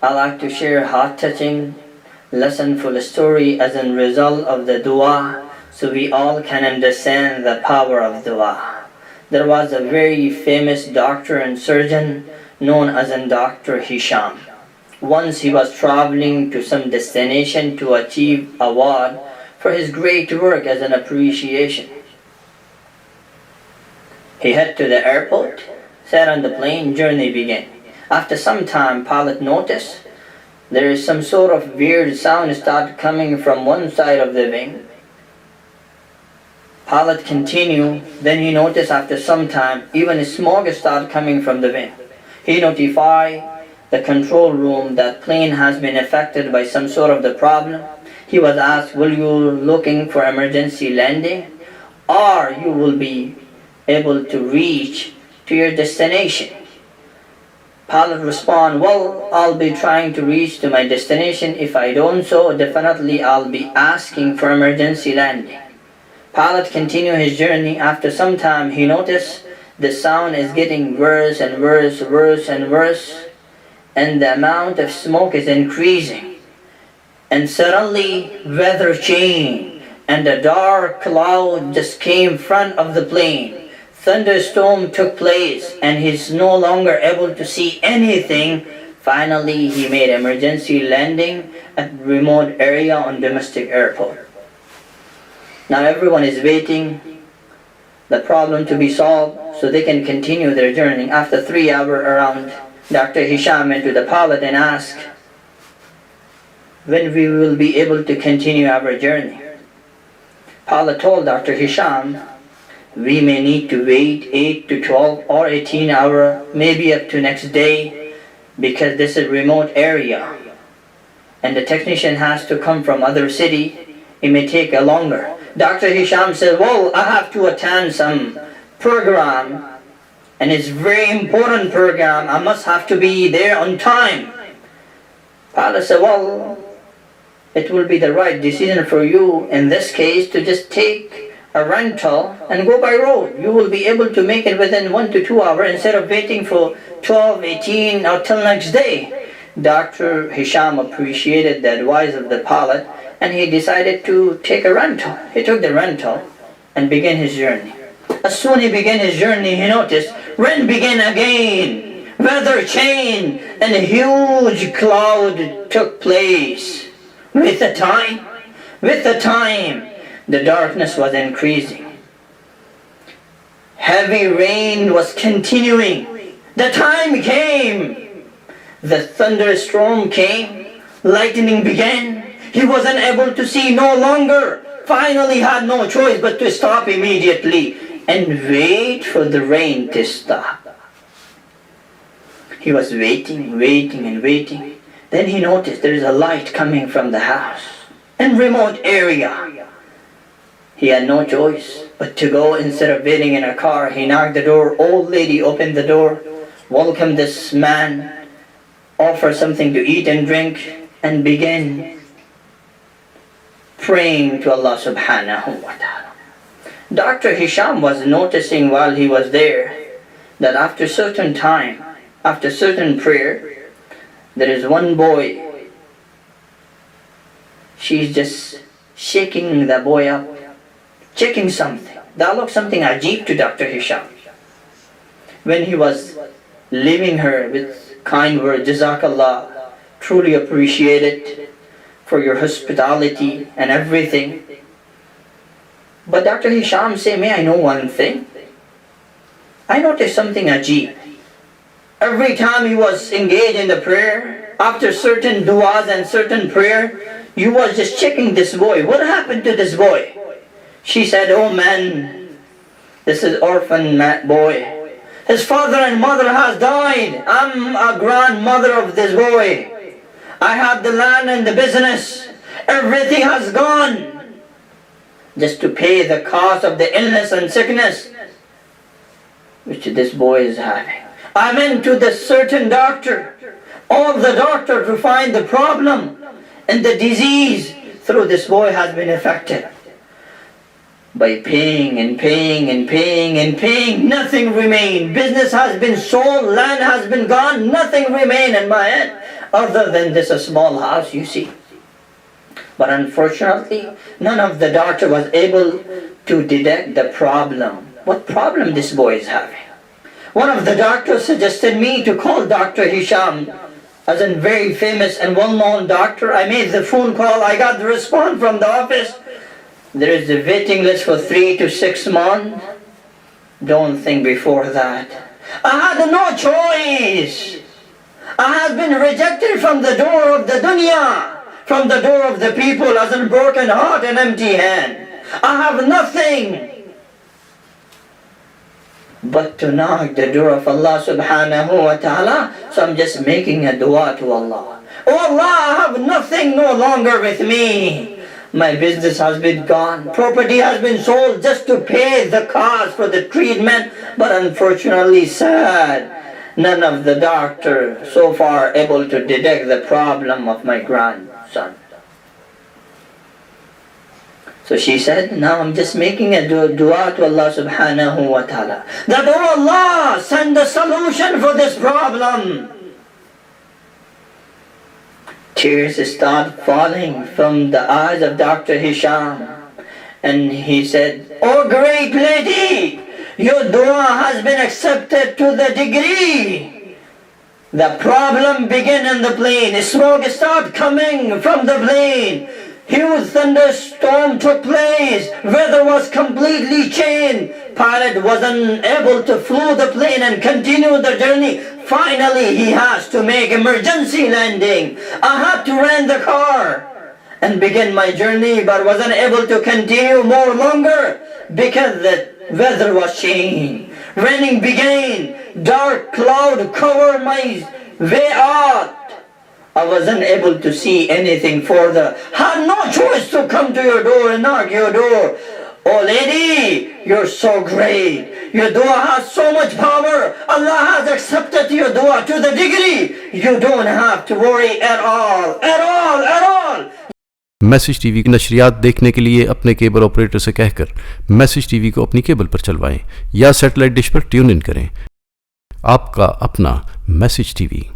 I like to share a heart-touching, lesson-full story as a result of the dua, so we all can understand the power of dua. There was a very famous doctor and surgeon known as Dr. Hisam. Once he was traveling to some destination to achieve a award for his great work as an appreciation. He headed to the airport, sat on the plane, journey began. After some time, pilot noticed there is some sort of weird sound start coming from one side of the wing. Pilot continued, then he noticed after some time, even smoke start coming from the wing. He notified the control room that plane has been affected by some sort of the problem. He was asked, will you looking for emergency landing, or you will be able to reach to your destination? Pilot respond, well, I'll be trying to reach to my destination. If I don't so, definitely I'll be asking for emergency landing. Pilot continued his journey. After some time, he noticed the sound is getting worse and worse, worse and worse, and the amount of smoke is increasing. And suddenly, weather changed, and a dark cloud just came in front of the plane. Thunderstorm took place, and he's no longer able to see anything. Finally, he made emergency landing at remote area on domestic airport. Now everyone is waiting the problem to be solved so they can continue their journey. After 3 hours around, Dr. Hisam went to the pilot and asked when we will be able to continue our journey. Pilot told Dr. Hisam, we may need to wait 8 to 12 or 18 hours, maybe up to next day, because this is a remote area and the technician has to come from other city. It may take a longer. Dr. Hisam said, well, I have to attend some program, and it's very important program. I must have to be there on time. Pilot said, well, it will be the right decision for you in this case to just take a rental and go by road. You will be able to make it within 1 to 2 hours instead of waiting for 12, 18 or till next day. Dr. Hisam appreciated the advice of the pilot, and he decided to take a rental. He took the rental and began his journey. As soon as he began his journey, he noticed rain began again, weather changed, and a huge cloud took place. With the time, the darkness was increasing. Heavy rain was continuing. The time came. The thunderstorm came. Lightning began. He wasn't able to see no longer. Finally had no choice but to stop immediately and wait for the rain to stop. He was waiting and waiting. Then he noticed there is a light coming from the house in remote area. He had no choice but to go. Instead of waiting in a car, he knocked the door. Old lady opened the door, welcomed this man, offered something to eat and drink, and began praying to Allah subhanahu wa ta'ala. Dr. Hisam was noticing while he was there that after certain time, after certain prayer, there is one boy. She's just shaking the boy up, checking something. That looked something ajib to Dr. Hisam. When he was leaving her with kind words, Jazakallah, truly appreciated for your hospitality and everything. But Dr. Hisam said, may I know one thing? I noticed something ajib. Every time he was engaged in the prayer, after certain du'as and certain prayer, you was just checking this boy. What happened to this boy? She said, oh man, this is orphan boy. His father and mother has died. I'm a grandmother of this boy. I have the land and the business. Everything has gone just to pay the cost of the illness and sickness which this boy is having. I went to the certain doctor, all the doctor to find the problem and the disease through this boy has been affected. By paying and paying and paying and paying, nothing remained. Business has been sold, land has been gone, nothing remained in my hand. other than this small house you see. But unfortunately, none of the doctor was able to detect the problem. What problem this boy is having? One of the doctors suggested me to call Dr. Hisam, as a very famous and well-known doctor. I made the phone call, I got the response from the office. There is a waiting list for 3 to 6 months. Don't think before that. I had no choice. I have been rejected from the door of the dunya, from the door of the people, as a broken heart and empty hand. I have nothing but to knock the door of Allah subhanahu wa ta'ala. So I'm just making a dua to Allah. Oh Allah, I have nothing no longer with me. My business has been gone. Property has been sold just to pay the cost for the treatment. But unfortunately, sad, none of the doctors so far able to detect the problem of my grandson. So she said, now I'm just making a dua to Allah subhanahu wa ta'ala, that oh Allah, send a solution for this problem. Tears start falling from the eyes of Dr. Hisam. And he said, oh great lady, your dua has been accepted to the degree. The problem began in the plane. Smoke started coming from the plane. Huge thunderstorm took place. Weather was completely changed. Pilot wasn't able to fly the plane and continue the journey. Finally, he has to make emergency landing. I had to rent the car and begin my journey, but wasn't able to continue more longer because the weather was changed. Raining began. Dark cloud covered my way out. I wasn't able to see anything further. Had no choice to come to your door and knock your door. Oh lady, you're so great. Your dua has so much power. Allah has accepted your dua to the degree. You don't have to worry at all, at all, at all. Message TV की नशरियात देखने के लिए अपने cable operator से कहकर message TV को अपनी cable पर चलवाएं या सैटेलाइट डिश पर ट्यून इन करें। आपका अपना मैसेज टीवी।